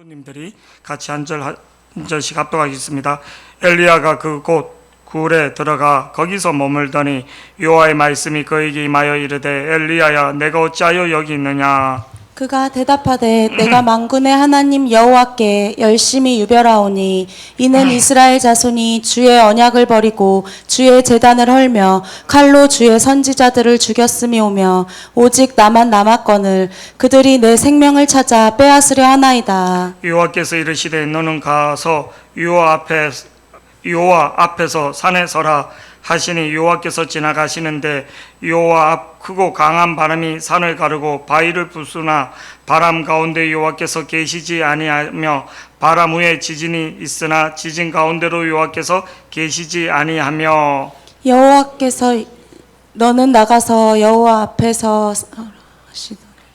님들이 같이 한 절씩 합독하겠습니다. 엘리야가 그 곳 굴에 들어가 거기서 머물더니 여호와의 말씀이 그에게 임하여 이르되 엘리야야 내가 어찌하여 여기 있느냐. 그가 대답하되 내가 만군의 하나님 여호와께 열심히 유별하오니 이는 이스라엘 자손이 주의 언약을 버리고 주의 제단을 헐며 칼로 주의 선지자들을 죽였음이오며 오직 나만 남았거늘 그들이 내 생명을 찾아 빼앗으려 하나이다. 여호와께서 이르시되 너는 가서 여호와 앞에서 산에 서라 하시니 여호와께서 지나가시는데 여호와 앞 크고 강한 바람이 산을 가르고 바위를 부수나 바람 가운데 여호와께서 계시지 아니하며 바람 위에 지진이 있으나 지진 가운데로 여호와께서 계시지 아니하며 여호와께서 너는 나가서 여호와 앞에서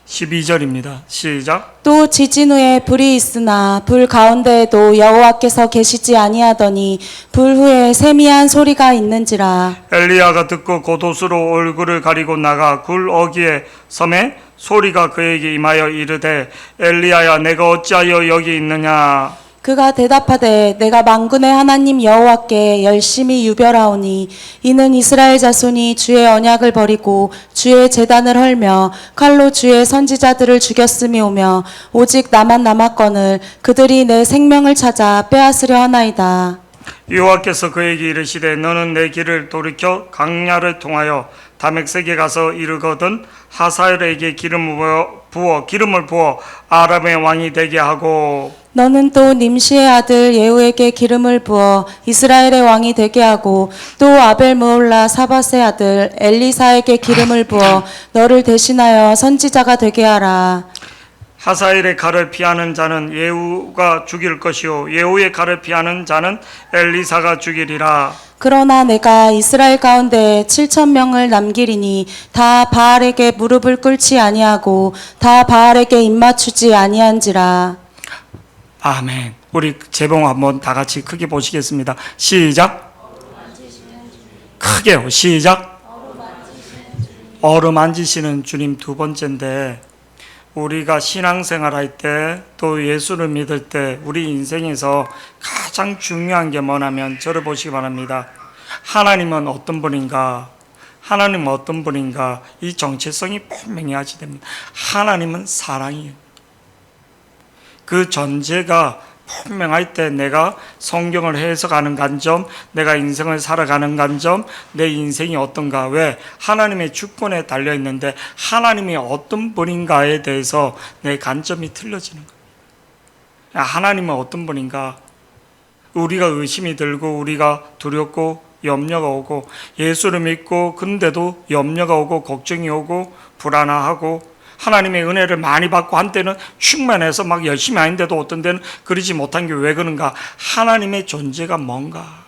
12절입니다. 시작. 또 지진 후에 불이 있으나 불 가운데에도 여호와께서 계시지 아니하더니 불 후에 세미한 소리가 있는지라. 엘리야가 듣고 겉옷으로 얼굴을 가리고 나가 굴 어귀에 섬에 소리가 그에게 임하여 이르되 엘리야야 내가 어찌하여 여기 있느냐. 그가 대답하되 내가 만군의 하나님 여호와께 열심히 유별하오니 이는 이스라엘 자손이 주의 언약을 버리고 주의 제단을 헐며 칼로 주의 선지자들을 죽였음이오며 오직 나만 남았거늘 그들이 내 생명을 찾아 빼앗으려 하나이다. 여호와께서 그에게 이르시되 너는 내 길을 돌이켜 강야를 통하여 다메섹에 가서 이르거든 하사엘에게 기름을 부어 아람의 왕이 되게 하고 너는 또 님시의 아들 예후에게 기름을 부어 이스라엘의 왕이 되게 하고 또 아벨므올라 사밧의 아들 엘리사에게 기름을 부어 너를 대신하여 선지자가 되게 하라. 하사엘의 칼을 피하는 자는 예후가 죽일 것이요 예후의 칼을 피하는 자는 엘리사가 죽이리라. 그러나 내가 이스라엘 가운데 7,000명을 남기리니 다 바알에게 무릎을 꿇지 아니하고 다 바알에게 입맞추지 아니한지라. 아멘. 우리 재봉 한번 다 같이 크게 보시겠습니다. 시작. 크게요. 시작. 어루만지시는 주님 두 번째인데 우리가 신앙생활 할 때 또 예수를 믿을 때 우리 인생에서 가장 중요한 게 뭐냐면 저를 보시기 바랍니다. 하나님은 어떤 분인가? 하나님은 어떤 분인가? 이 정체성이 분명히 됩니다. 하나님은 사랑이에요. 그 전제가 분명할 때 내가 성경을 해석하는 관점, 내가 인생을 살아가는 관점, 내 인생이 어떤가. 왜? 하나님의 주권에 달려있는데 하나님이 어떤 분인가에 대해서 내 관점이 틀려지는 거예요. 하나님은 어떤 분인가. 우리가 의심이 들고 우리가 두렵고 염려가 오고 예수를 믿고 근데도 염려가 오고 걱정이 오고 불안하고 하나님의 은혜를 많이 받고 한때는 충만해서 막 열심히 하는데도 어떤 때는 그러지 못한 게 왜 그런가? 하나님의 존재가 뭔가?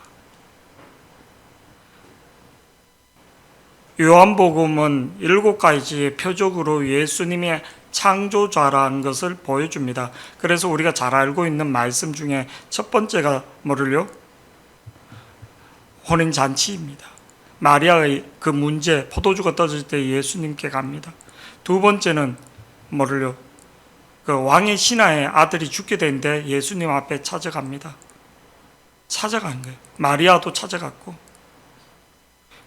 요한복음은 7가지의 표적으로 예수님의 창조자라는 것을 보여줍니다. 그래서 우리가 잘 알고 있는 말씀 중에 첫 번째가 뭐를요? 혼인잔치입니다. 마리아의 그 문제, 포도주가 떨어질 때 예수님께 갑니다. 두 번째는 뭐를요? 그 왕의 신하의 아들이 죽게 되는데 예수님 앞에 찾아갑니다. 찾아간 거예요. 마리아도 찾아갔고.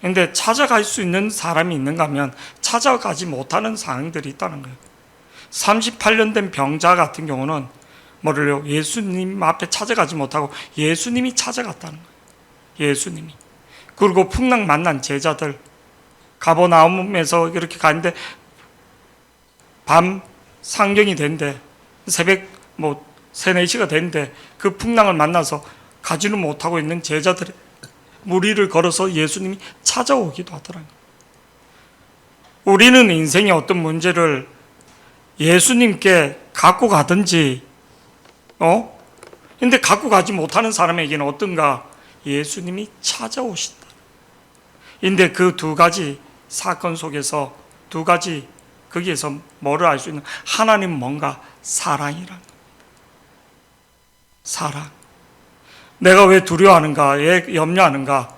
근데 찾아갈 수 있는 사람이 있는가 하면 찾아가지 못하는 상황들이 있다는 거예요. 38년 된 병자 같은 경우는 뭐를요? 예수님 앞에 찾아가지 못하고 예수님이 찾아갔다는 거예요. 예수님이. 그리고 풍랑 만난 제자들 가버나움에서 이렇게 가는데 밤 상경이 된대. 새벽 3, 4시가 된대. 그 풍랑을 만나서 가지는 못하고 있는 제자들의 무리를 걸어서 예수님이 찾아오기도 하더라고요. 우리는 인생의 어떤 문제를 예수님께 갖고 가든지 근데 갖고 가지 못하는 사람에게는 어떤가? 예수님이 찾아오신다. 근데 그 두 가지 사건 속에서 두 가지 거기에서 뭐를 알 수 있는 하나님은 뭔가 사랑이라는 겁니다. 사랑. 내가 왜 두려워하는가? 왜 염려하는가?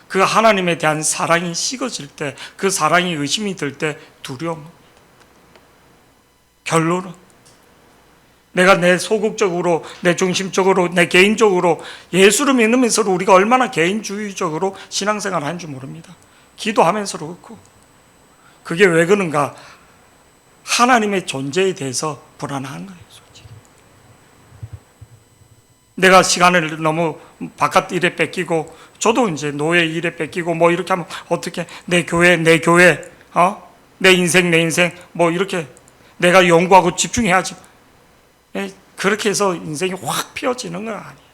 그 하나님에 대한 사랑이 식어질 때, 그 사랑이 의심이 들 때 두려움입니다. 결론은 내가 내 소극적으로, 내 중심적으로, 내 개인적으로 예수를 믿으면서 우리가 얼마나 개인주의적으로 신앙생활을 하는 줄 모릅니다. 기도하면서도 그렇고. 그게 왜 그런가? 하나님의 존재에 대해서 불안한 거예요, 솔직히. 내가 시간을 너무 바깥 일에 뺏기고, 저도 이제 노예 일에 뺏기고, 뭐 이렇게 하면 어떻게, 내 교회, 내 인생, 뭐 이렇게 내가 연구하고 집중해야지. 그렇게 해서 인생이 확 피어지는 건 아니에요.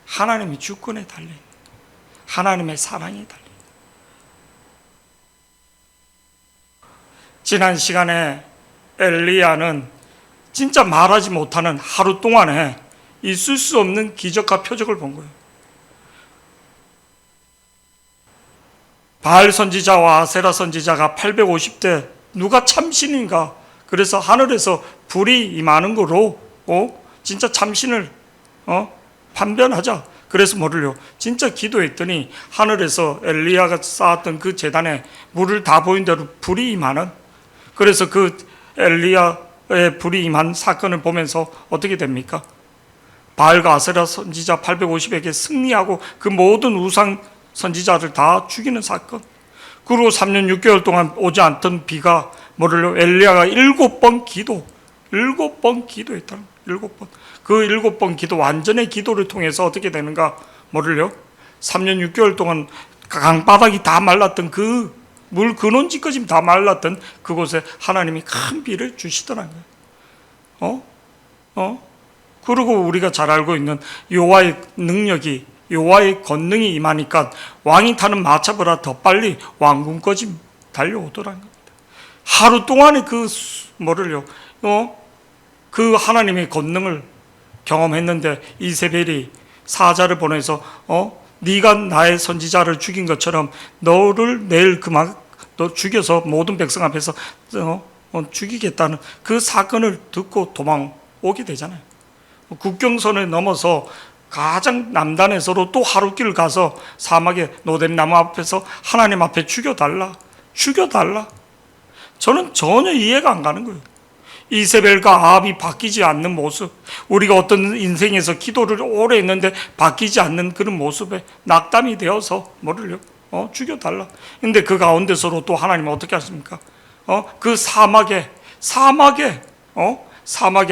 하나님의 주권에 달린, 하나님의 사랑에 달린. 지난 시간에 엘리야는 진짜 말하지 못하는 하루 동안에 있을 수 없는 기적과 표적을 본 거예요. 바알 선지자와 아세라 선지자가 850대 누가 참신인가? 그래서 하늘에서 불이 임하는 거로 진짜 참신을 판별하자. 그래서 뭐를요? 진짜 기도했더니 하늘에서 엘리야가 쌓았던 그 제단에 물을 다 보인 대로 불이 임하는. 그래서 그 엘리야의 불이 임한 사건을 보면서 어떻게 됩니까? 바알과 아세라 선지자 850에게 승리하고 그 모든 우상 선지자를 다 죽이는 사건. 그리고 3년 6개월 동안 오지 않던 비가 뭐를요? 엘리야가 7번 기도했다는 7번. 그 7번 기도, 완전의 기도를 통해서 어떻게 되는가? 뭐를요? 3년 6개월 동안 강바닥이 다 말랐던 그 물 근원지까지 다 말랐던 그곳에 하나님이 큰 비를 주시더라는 거예요. 그리고 우리가 잘 알고 있는 여호와의 능력이, 여호와의 권능이 임하니까 왕이 타는 마차보다 더 빨리 왕궁까지 달려오더라는 겁니다. 하루 동안에 그 뭐를요? 그 하나님의 권능을 경험했는데 이세벨이 사자를 보내서 네가 나의 선지자를 죽인 것처럼 너를 내일 너 죽여서 모든 백성 앞에서 죽이겠다는 그 사건을 듣고 도망오게 되잖아요. 국경선을 넘어서 가장 남단에서로 또 하루길 가서 사막의 노된 나무 앞에서 하나님 앞에 죽여달라. 저는 전혀 이해가 안 가는 거예요. 이세벨과 아합이 바뀌지 않는 모습, 우리가 어떤 인생에서 기도를 오래 했는데 바뀌지 않는 그런 모습에 낙담이 되어서 뭐를요? 죽여달라. 근데 그 가운데서로 또 하나님은 어떻게 하십니까? 그 사막에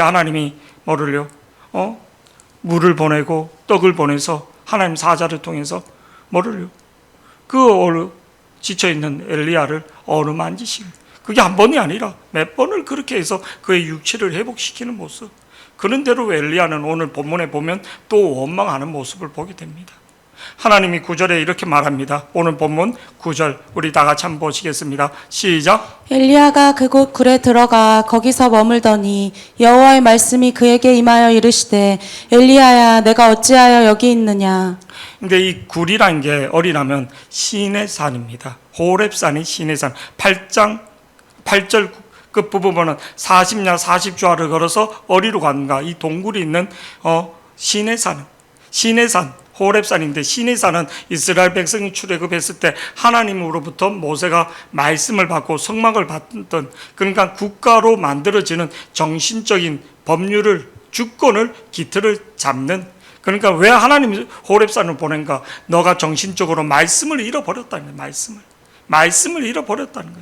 하나님이 뭐를요? 물을 보내고 떡을 보내서 하나님 사자를 통해서 뭐를요? 그 지쳐있는 엘리야를 어루만지시고, 그게 한 번이 아니라 몇 번을 그렇게 해서 그의 육체를 회복시키는 모습. 그런 대로 엘리야는 오늘 본문에 보면 또 원망하는 모습을 보게 됩니다. 하나님이 9절에 이렇게 말합니다. 오늘 본문 9절 우리 다 같이 한번 보시겠습니다. 시작. 엘리야가 그곳 굴에 들어가 거기서 머물더니 여호와의 말씀이 그에게 임하여 이르시되 엘리야야 내가 어찌하여 여기 있느냐. 근데 이 굴이란 게 어리라면 시내산입니다. 호렙산이 시내산. 8절 끝부분은 40냐 40주화를 걸어서 어리로 간가 이 동굴이 있는 시내산 호렙산인데, 시내산은 이스라엘 백성이 출애굽했을 때 하나님으로부터 모세가 말씀을 받고 성막을 받던, 그러니까 국가로 만들어지는 정신적인 법률을, 주권을, 기틀을 잡는, 그러니까 왜 하나님이 호렙산을 보낸가? 너가 정신적으로 말씀을 잃어버렸다는 거예요. 말씀을 잃어버렸다는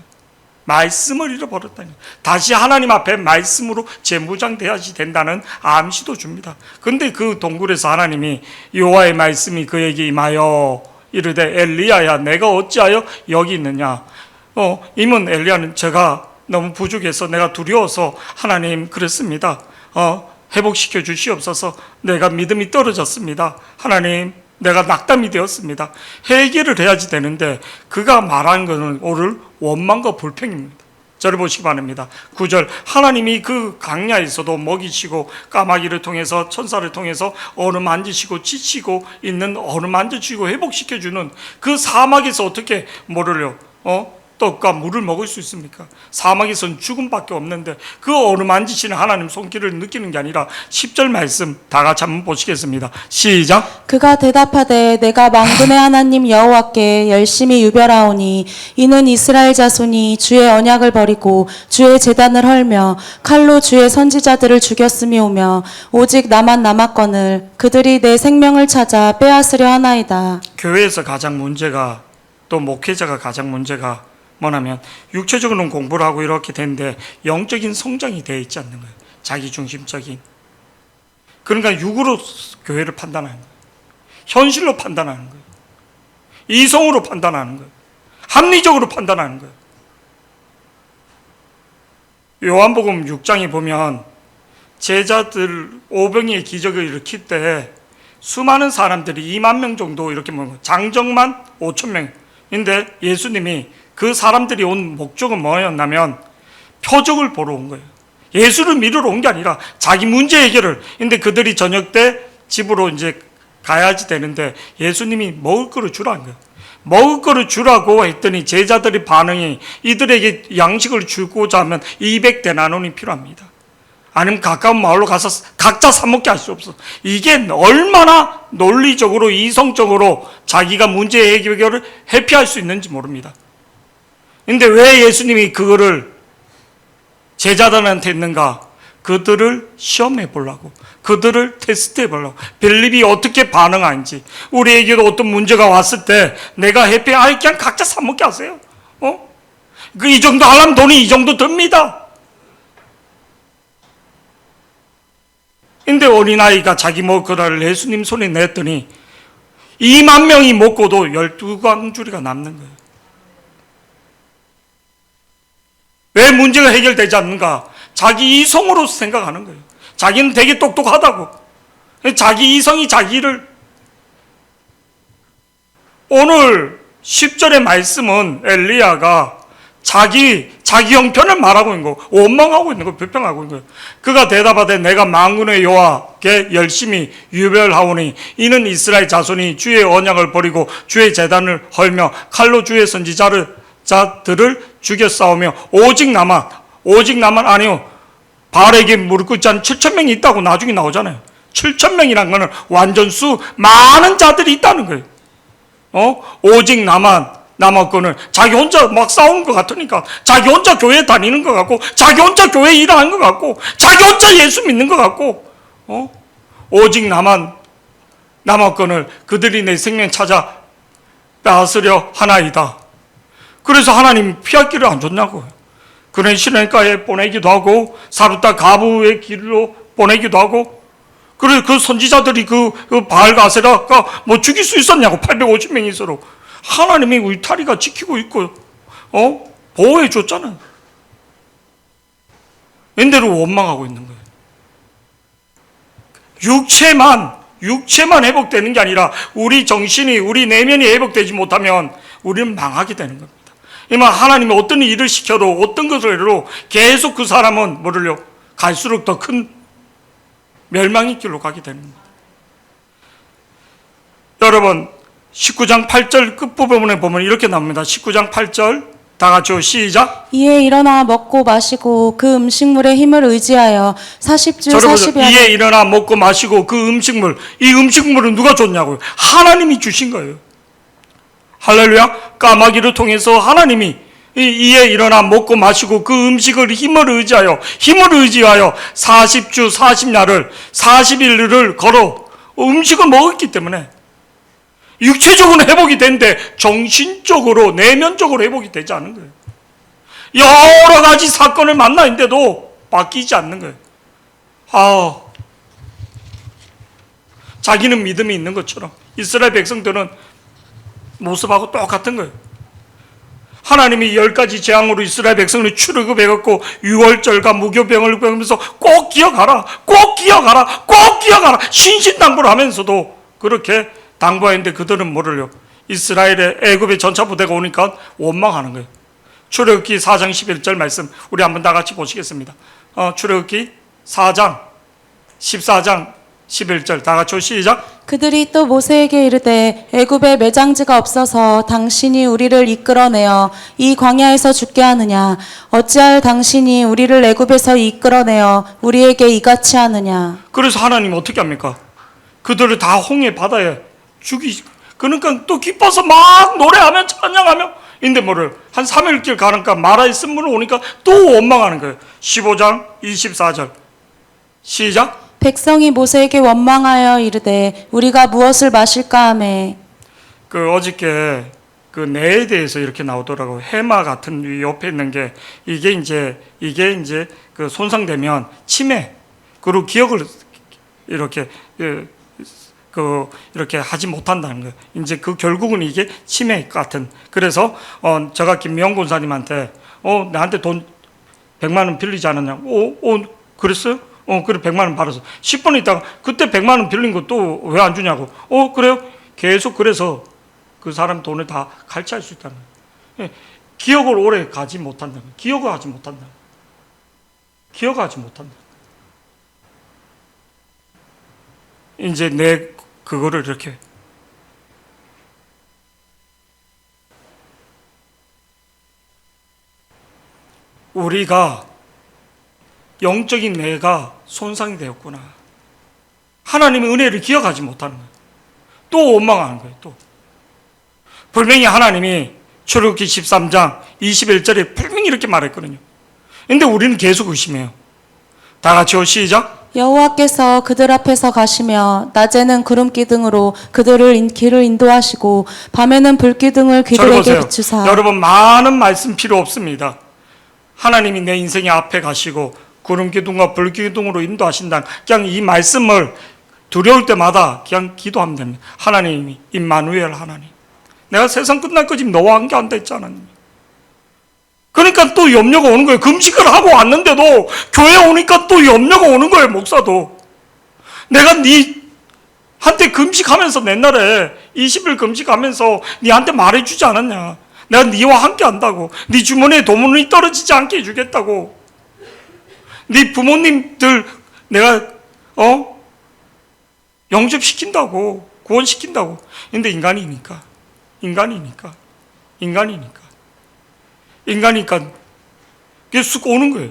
거예요. 다시 하나님 앞에 말씀으로 재무장돼야지 된다는 암시도 줍니다. 그런데 그 동굴에서 하나님이 여호와의 말씀이 그에게 임하여 이르되 엘리야야 내가 어찌하여 여기 있느냐. 임은 엘리야는 제가 너무 부족해서 내가 두려워서 하나님 그랬습니다. 회복시켜 주시옵소서. 내가 믿음이 떨어졌습니다. 하나님 내가 낙담이 되었습니다. 해결을 해야지 되는데 그가 말한 것은 오늘 원망과 불평입니다. 저를 보시기 바랍니다. 9절 하나님이 그 강야에서도 먹이시고 까마귀를 통해서 천사를 통해서 어루만지시고 지치고 있는 어루만지시고 회복시켜주는 그 사막에서 어떻게 뭐를요? 떡과 물을 먹을 수 있습니까? 사막에선 죽음밖에 없는데 그 어루만지시는 하나님 손길을 느끼는 게 아니라 10절 말씀 다 같이 한번 보시겠습니다. 시작. 그가 대답하되 내가 만군의 하나님 여호와께 열심히 유별하오니 이는 이스라엘 자손이 주의 언약을 버리고 주의 제단을 헐며 칼로 주의 선지자들을 죽였음이오며 오직 나만 남았거늘 그들이 내 생명을 찾아 빼앗으려 하나이다. 교회에서 가장 문제가, 또 목회자가 가장 문제가 뭐냐면 육체적으로는 공부를 하고 이렇게 되는데 영적인 성장이 되어 있지 않는 거예요. 자기중심적인. 그러니까 육으로 교회를 판단하는 거예요. 현실로 판단하는 거예요. 이성으로 판단하는 거예요. 합리적으로 판단하는 거예요. 요한복음 6장에 보면 제자들 오병이의 기적을 일으킬 때 수많은 사람들이 2만 명 정도 이렇게 모인 거예요. 장정만 5천 명인데 예수님이 그 사람들이 온 목적은 뭐였냐면 표적을 보러 온 거예요. 예수를 믿으러 온 게 아니라 자기 문제 해결을. 근데 그들이 저녁 때 집으로 이제 가야지 되는데 예수님이 먹을 거를 주라는 거예요. 먹을 거를 주라고 했더니 제자들의 반응이 이들에게 양식을 주고자 하면 200데나론이 필요합니다. 아니면 가까운 마을로 가서 각자 사 먹게 할 수 없어. 이게 얼마나 논리적으로 이성적으로 자기가 문제 해결을 회피할 수 있는지 모릅니다. 근데 왜 예수님이 그거를 제자들한테 했는가? 그들을 시험해 보려고, 그들을 테스트해 보려고, 빌립이 어떻게 반응하는지. 우리에게도 어떤 문제가 왔을 때 내가 그냥 각자 사 먹게 하세요. 이 정도 하려면 돈이 이 정도 듭니다. 근데 어린아이가 자기 먹을 거를 예수님 손에 냈더니 2만 명이 먹고도 12광주리가 남는 거예요. 왜 문제가 해결되지 않는가? 자기 이성으로 생각하는 거예요. 자기는 되게 똑똑하다고. 자기 이성이 자기를. 오늘 10절의 말씀은 엘리야가 자기 형편을 말하고 있는 거, 원망하고 있는 거, 비평하고 있는 거예요. 그가 대답하되 내가 만군의 여호와께 열심히 유별하오니 이는 이스라엘 자손이 주의 언약을 버리고 주의 제단을 헐며 칼로 주의 선지자들을 죽였사오며 오직 나만 아니요 바알에게 무릎 꿇지 않은 7,000명이 있다고 나중에 나오잖아요. 7,000명이란 거는 완전 많은 자들이 있다는 거예요. 오직 나만 남았거늘. 자기 혼자 막 싸우는 것 같으니까 자기 혼자 교회 다니는 것 같고 자기 혼자 교회 일하는 것 같고 자기 혼자 예수 믿는 것 같고 오직 나만 남았거늘 그들이 내 생명 찾아 빼앗으려 하나이다. 그래서 하나님 피할 길을 안 줬냐고요. 그런 시냇가에 보내기도 하고 사르타 가부의 길로 보내기도 하고. 그래서 그 선지자들이 그 바알 가세라가 뭐 죽일 수 있었냐고. 850명이 서로 하나님이 울타리가 지키고 있고 보호해 줬잖아요. 인대로 원망하고 있는 거예요. 육체만 회복되는 게 아니라 우리 정신이, 우리 내면이 회복되지 못하면 우리는 망하게 되는 겁니다. 이만 하나님이 어떤 일을 시켜도 어떤 것을 해도 계속 그 사람은 뭐를요? 갈수록 더 큰 멸망의 길로 가게 되는 겁니다. 여러분 19장 8절 끝부분에 보면 이렇게 나옵니다. 19장 8절 다 같이 시작. 이에 일어나 먹고 마시고 그 음식물의 힘을 의지하여 40주 40여 이에 일어나 먹고 마시고 그 음식물, 이 음식물은 누가 줬냐고요? 하나님이 주신 거예요. 할렐루야. 까마귀를 통해서 하나님이 이에 일어나 먹고 마시고 그 음식을 힘을 의지하여 40주 40야를 40일을 걸어 음식을 먹었기 때문에 육체적으로는 회복이 되는데 정신적으로 내면적으로 회복이 되지 않는 거예요. 여러 가지 사건을 만나는데도 바뀌지 않는 거예요. 자기는 믿음이 있는 것처럼 이스라엘 백성들은 모습하고 똑같은 거예요. 하나님이 10가지 재앙으로 이스라엘 백성을 출애굽해갖고 6월절과 무교병을 배우면서 꼭 기억하라, 꼭 기억하라, 꼭 기억하라 신신당부를 하면서도 그렇게 당부했는데 그들은 뭐를요? 이스라엘의 애굽의 전차부대가 오니까 원망하는 거예요. 출애굽기 4장 11절 말씀 우리 한번 다 같이 보시겠습니다. 출애굽기 4장 14장 11절 다 같이 시작. 그들이 또 모세에게 이르되 애굽에 매장지가 없어서 당신이 우리를 이끌어내어 이 광야에서 죽게 하느냐 어찌하여 당신이 우리를 애굽에서 이끌어내어 우리에게 이같이 하느냐. 그래서 하나님 어떻게 합니까? 그들을 다 홍해 바다에 그러니까 또 기뻐서 막 노래하며 찬양하며 인데 뭐를 한 3일길 가니까 마라의 쓴물을 오니까 또 원망하는 거예요. 15장 24절 시작. 백성이 모세에게 원망하여 이르되 우리가 무엇을 마실까 하매. 그 어저께 그 뇌에 대해서 이렇게 나오더라고. 해마 같은 이 옆에 있는 게 이게 이제 그 손상되면 치매 그리고 기억을 이렇게 이렇게 하지 못한다는 거예요. 이제 그 결국은 이게 치매 같은. 그래서 제가 김미영 권사님한테 나한테 돈 100만 원 빌리지 않았냐고. 그랬어요? 그래 100만 원 받아서 10분 있다가 그때 100만 원 빌린 거 또 왜 안 주냐고. 그래요? 계속 그래서 그 사람 돈을 다 갈취할 수 있다는 거예요. 기억을 오래 가지 못한다는 거예요. 기억하지 못한다. 기억하지 못한다. 이제 내 그거를 이렇게 우리가 영적인 뇌가 손상이 되었구나. 하나님의 은혜를 기억하지 못하는 거예요. 또 원망하는 거예요. 또 분명히 하나님이 출애굽기 13장 21절에 분명히 이렇게 말했거든요. 근데 우리는 계속 의심해요. 다 같이요 시작. 여호와께서 그들 앞에서 가시며 낮에는 구름 기둥으로 그들을 길을 인도하시고 밤에는 불 기둥을 저를 그들에게 보세요. 비추사. 여러분 많은 말씀 필요 없습니다. 하나님이 내 인생의 앞에 가시고 구름 기둥과 불 기둥으로 인도하신다. 그냥 이 말씀을 두려울 때마다 그냥 기도하면 됩니다. 하나님이 임마누엘 하나님. 내가 세상 끝날 거지 너와 함께 한다 했잖아. 그러니까 또 염려가 오는 거예요. 금식을 하고 왔는데도 교회 오니까 또 염려가 오는 거예요. 목사도. 내가 한테 금식하면서 옛날에 20일 금식하면서 니한테 말해주지 않았냐. 내가 니와 함께 한다고. 니 주머니에 도문이 떨어지지 않게 해주겠다고. 네 부모님들 내가 영접시킨다고, 구원시킨다고. 근데 인간이니까 그게 쑥 오는 거예요.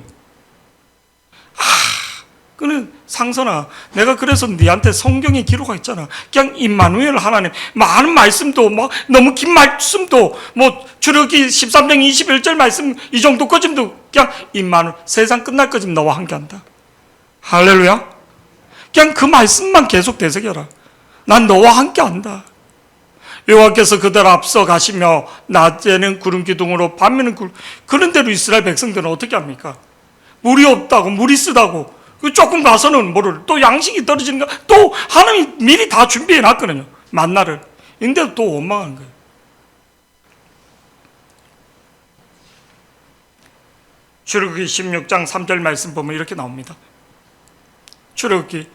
그는 상선아, 내가 그래서 네한테 성경에 기록하 있잖아. 그냥 임마누엘 하나님 많은 말씀도 막 너무 긴 말씀도 뭐 출애굽기 13장 21절 말씀 이 정도까지도 그냥 임마누엘 세상 끝날 거지 너와 함께한다. 할렐루야. 그냥 그 말씀만 계속 되새겨라. 난 너와 함께한다. 여호와께서 그들 앞서 가시며 낮에는 구름 기둥으로 밤에는 그런 대로 이스라엘 백성들은 어떻게 합니까? 물이 없다고 물이 쓰다고 조금 가서는 또 양식이 떨어지는가 또 하나님이 미리 다 준비해 놨거든요. 만나를. 근데도 또 원망하는 거예요. 출애굽기 16장 3절 말씀 보면 이렇게 나옵니다. 출애굽기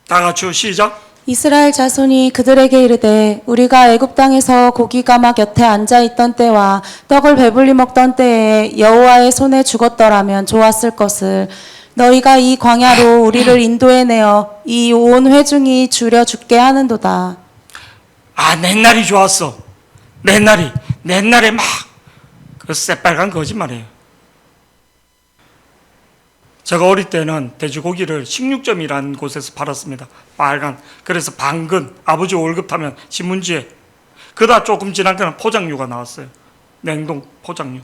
다 같이 시작. 이스라엘 자손이 그들에게 이르되 우리가 애굽 땅에서 고기가 막 곁에 앉아 있던 때와 떡을 배불리 먹던 때에 여호와의 손에 죽었더라면 좋았을 것을. 너희가 이 광야로 우리를 인도해내어 이 온 회중이 줄여 죽게 하는도다. 옛날이 좋았어. 옛날에 막 그 새빨간 거짓말이에요. 제가 어릴 때는 돼지고기를 식육점이라는 곳에서 팔았습니다. 빨간. 그래서 방근, 아버지 월급 타면 신문지에. 그러다 조금 지나니까 포장류가 나왔어요. 냉동 포장류.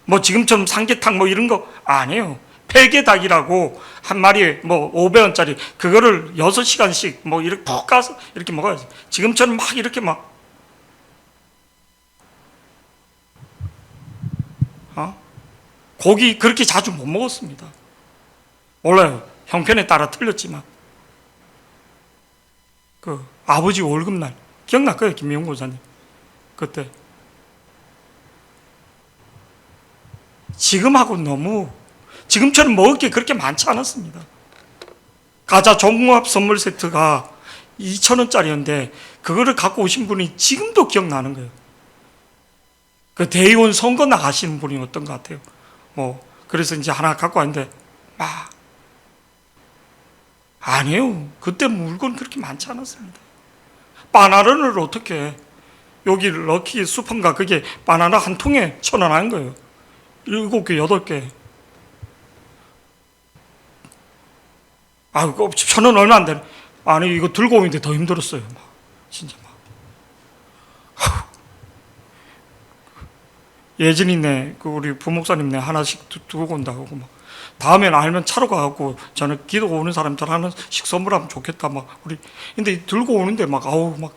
뭐 지금처럼 삼계탕 뭐 이런 거 아니에요. 폐게닭이라고 한 마리에 뭐 500원짜리 그거를 6시간씩 뭐 이렇게 푹 가서 이렇게 먹어야지. 지금처럼 막 이렇게 막 고기 그렇게 자주 못 먹었습니다. 몰라요. 형편에 따라 틀렸지만 그 아버지 월급날 기억날 거예요. 김미용 권사님 그때. 지금하고 너무 지금처럼 먹을 게 그렇게 많지 않았습니다. 가자 종합 선물 세트가 2,000원짜리였는데 그거를 갖고 오신 분이 지금도 기억나는 거예요. 그 대의원 선거 나가시는 분이 어떤 것 같아요. 그래서 이제 하나 갖고 왔는데 아니에요. 그때 물건 그렇게 많지 않았습니다. 바나나를 어떻게 여기 럭키 수펀가 그게 바나나 한 통에 1,000원 한 거예요. 7개, 8개. 아, 1,000원 얼마 안 되네. 아니, 이거 들고 오는데 더 힘들었어요. 막. 진짜 막. 예진이네, 그 우리 부목사님네 하나씩 두고 온다고 막. 다음엔 알면 차로 가고 저는 기도 오는 사람들 하나씩 선물하면 좋겠다 막 우리. 근데 들고 오는데 막 아우 막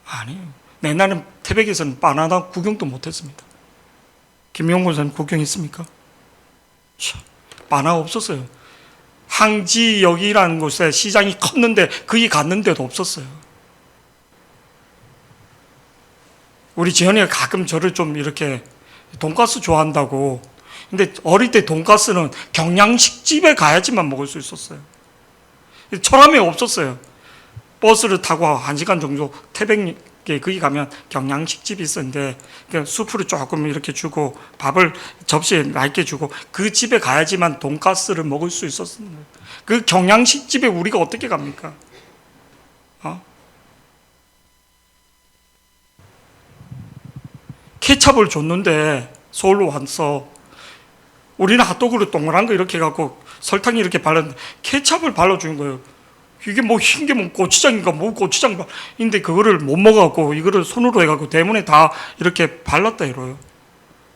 아니에요. 옛날엔 태백에서는 바나나 구경도 못했습니다. 김용곤 선생님 구경했습니까? 바나나 없었어요. 항지역이라는 곳에 시장이 컸는데 거기 갔는데도 없었어요. 우리 지현이가 가끔 저를 좀 이렇게 돈가스 좋아한다고. 근데 어릴 때 돈가스는 경양식집에 가야지만 먹을 수 있었어요. 철암에 없었어요. 버스를 타고 1시간 정도 태백에 거기 가면 경양식집이 있었는데 수프를 조금 이렇게 주고 밥을 접시에 얇게 주고 그 집에 가야지만 돈가스를 먹을 수 있었습니다. 그 경양식집에 우리가 어떻게 갑니까? 케찹을 줬는데 서울로 와서 우리는 핫도그로 동그란 거 이렇게 해갖고 설탕 이렇게 발랐는데 케찹을 발라주는 거예요. 이게 뭐 흰 게 뭐 고추장인가 뭐 고추장인데 그거를 못 먹어갖고 이거를 손으로 해갖고 대문에 다 이렇게 발랐다 이래요.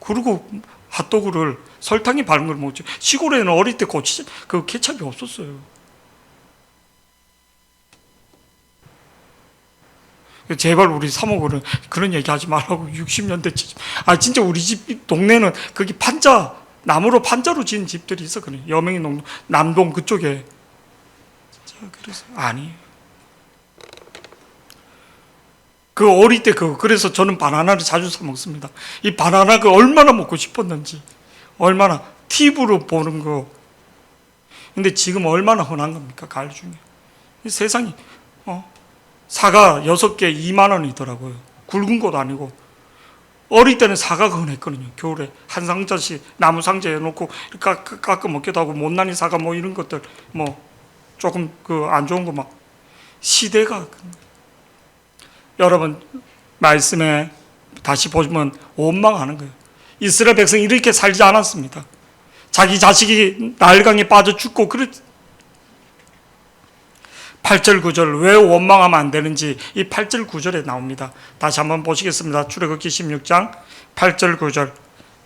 그리고 핫도그를 설탕이 바른 걸 먹지. 시골에는 어릴 때 그 케찹이 없었어요. 제발 우리 사모고는 그런 얘기 하지 말라고. 60년대 아 진짜 우리 집 동네는 거기 나무로 판자로 지은 집들이 있었거든요. 여명이 농동 남동 그쪽에. 진짜 그래서 아니에요. 그 어릴 때 그래서 저는 바나나를 자주 사 먹습니다. 이 바나나가 얼마나 먹고 싶었는지, 얼마나 TV로 보는 거. 근데 지금 얼마나 흔한 겁니까? 가을 중에. 이 세상이 사과 6개 2만 원이더라고요. 굵은 것도 아니고. 어릴 때는 사과가 흔했거든요. 겨울에 한 상자씩 나무 상자에 놓고 깎아 먹기도 하고 못난이 사과 뭐 이런 것들 뭐 조금 그 안 좋은 거 막. 시대가 여러분 말씀에 다시 보시면 원망하는 거예요. 이스라엘 백성이 이렇게 살지 않았습니다. 자기 자식이 나일강에 빠져 죽고 8절 9절 왜 원망하면 안 되는지 이 8절 9절에 나옵니다. 다시 한번 보시겠습니다. 출애굽기 16장 8절 9절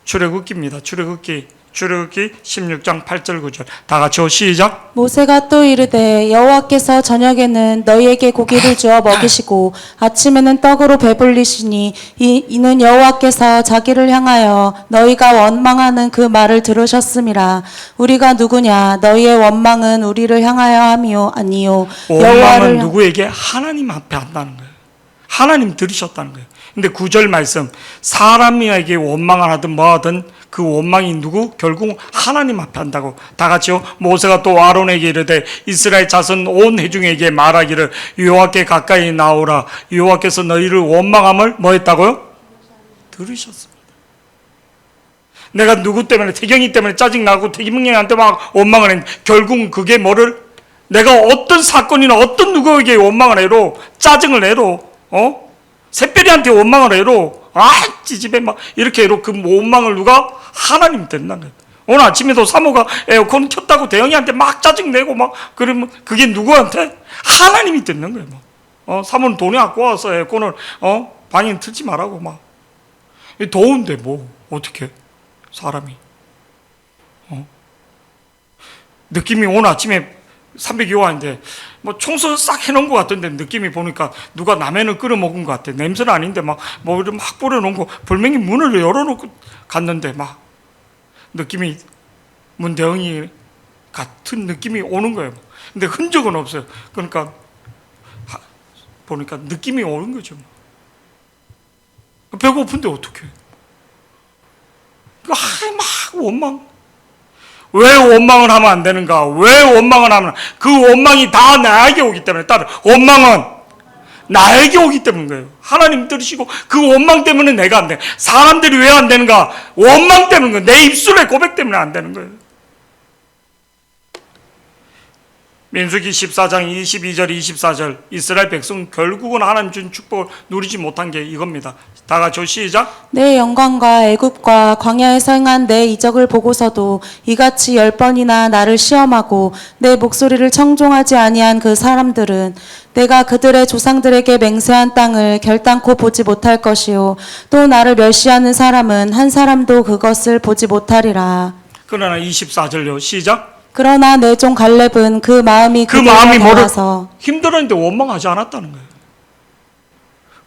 출애굽기입니다. 출애굽기 16장 8절 9절 다 같이 시작. 모세가 또 이르되 여호와께서 저녁에는 너희에게 고기를 주어 먹이시고 아침에는 떡으로 배불리시니 이는 여호와께서 자기를 향하여 너희가 원망하는 그 말을 들으셨음이라. 우리가 누구냐? 너희의 원망은 우리를 향하여 함이요 아니요 원망은 누구에게? 하나님 앞에 한다는 거예요. 하나님 들으셨다는 거예요. 근데 9절 말씀 사람에게 원망을 하든 뭐하든 그 원망이 누구? 결국 하나님 앞에 한다고. 다 같이요. 모세가 또 아론에게 이르되 이스라엘 자손 온 회중에게 말하기를 여호와께 가까이 나오라. 여호와께서 너희를 원망함을 뭐 했다고요? 들으셨습니다. 내가 누구 때문에 태경이 때문에 짜증나고 태경이한테 막 원망을 했는데 결국은 그게 뭐를 내가 어떤 사건이나 어떤 누구에게 원망을 해로 짜증을 내로 새별이한테 원망을 해로 찌집에 막 이렇게 해로 그 원망을 누가? 하나님 된다는 거예요. 오늘 아침에도 사모가 에어컨 켰다고 대영이한테 막 짜증내고 막 그러면 그게 누구한테? 하나님이 듣는 거예요. 사모는 돈이 아까워서 에어컨을 방에 틀지 말라고 막. 더운데 뭐 어떻게 사람이 느낌이 오늘 아침에 302호인데 뭐 청소 싹 해놓은 것 같던데 느낌이 보니까 누가 라면을 끓여 먹은 것 같아. 냄새는 아닌데 막 뿌려놓은 거 불명이 문을 열어놓고 갔는데 막 느낌이 문대영이 같은 느낌이 오는 거예요. 근데 흔적은 없어요. 그러니까 보니까 느낌이 오는 거죠. 배고픈데 어떡해. 막 원망. 왜 원망을 하면 안 되는가? 왜 원망을 하면 그 원망이 다 나에게 오기 때문에 따로 원망은 나에게 오기 때문인 거예요. 하나님 들으시고 그 원망 때문에 내가 안 돼. 사람들이 왜 안 되는가? 원망 때문인 거예요. 내 입술의 고백 때문에 안 되는 거예요. 민수기 14장 22절 24절 이스라엘 백성 결국은 하나님 준 축복을 누리지 못한 게 이겁니다. 다 같이 시작. 내 영광과 애굽과 광야에서 행한 내 이적을 보고서도 이같이 10번이나 나를 시험하고 내 목소리를 청종하지 아니한 그 사람들은 내가 그들의 조상들에게 맹세한 땅을 결단코 보지 못할 것이요 또 나를 멸시하는 사람은 한 사람도 그것을 보지 못하리라. 그러나 24절요. 시작. 그러나 내 종 갈렙은 그 마음이 그 마음이 그들과 뭐를 달라서 힘들었는데 원망하지 않았다는 거예요.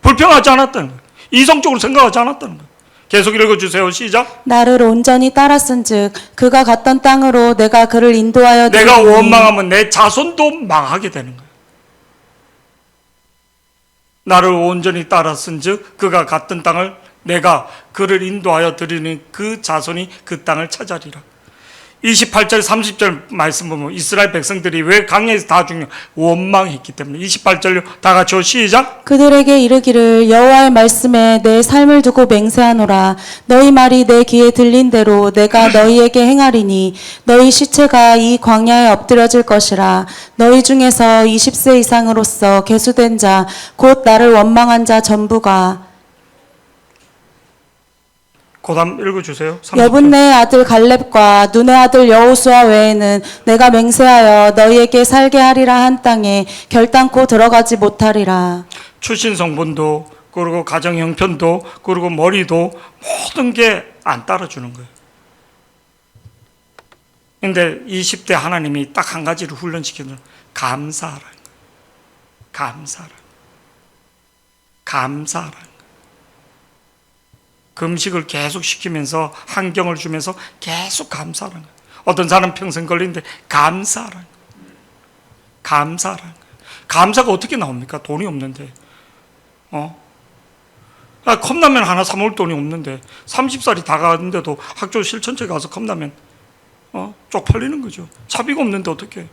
불평하지 않았다는 거예요. 이성적으로 생각하지 않았다는 거예요. 계속 읽어주세요. 시작. 나를 온전히 따랐은즉 그가 갔던 땅으로 내가 그를 인도하여 내가 드리리니 원망하면 내 자손도 망하게 되는 거예요. 나를 온전히 따랐은즉 그가 갔던 땅을 내가 그를 인도하여 드리는 그 자손이 그 땅을 차지하리라. 28절 30절 말씀 보면 이스라엘 백성들이 왜 광야에서 다 죽냐? 원망했기 때문에. 28절요. 다 같이 시작. 그들에게 이르기를 여호와의 말씀에 내 삶을 두고 맹세하노라. 너희 말이 내 귀에 들린 대로 내가 너희에게 행하리니 너희 시체가 이 광야에 엎드려질 것이라. 너희 중에서 20세 이상으로서 계수된 자 곧 나를 원망한 자 전부가 고담 읽어주세요. 30절. 여분네 아들 갈렙과 눈의 아들 여호수아 외에는 내가 맹세하여 너희에게 살게 하리라 한 땅에 결단코 들어가지 못하리라. 출신 성분도 그리고 가정 형편도 그리고 머리도 모든 게 안 따라주는 거예요. 근데 20대 하나님이 딱 한 가지를 훈련시키는 감사하라는 거예요. 감사하라는 거예요. 금식을 계속 시키면서 환경을 주면서 계속 감사하라는 거예요. 어떤 사람 평생 걸리는데 감사하라는 거예요. 감사하라는 거예요. 감사가 어떻게 나옵니까? 돈이 없는데. 컵라면 하나 사 먹을 돈이 없는데 30살이 다 가는데도 학교 실천처에 가서 컵라면 쪽팔리는 거죠. 차비가 없는데 어떻게?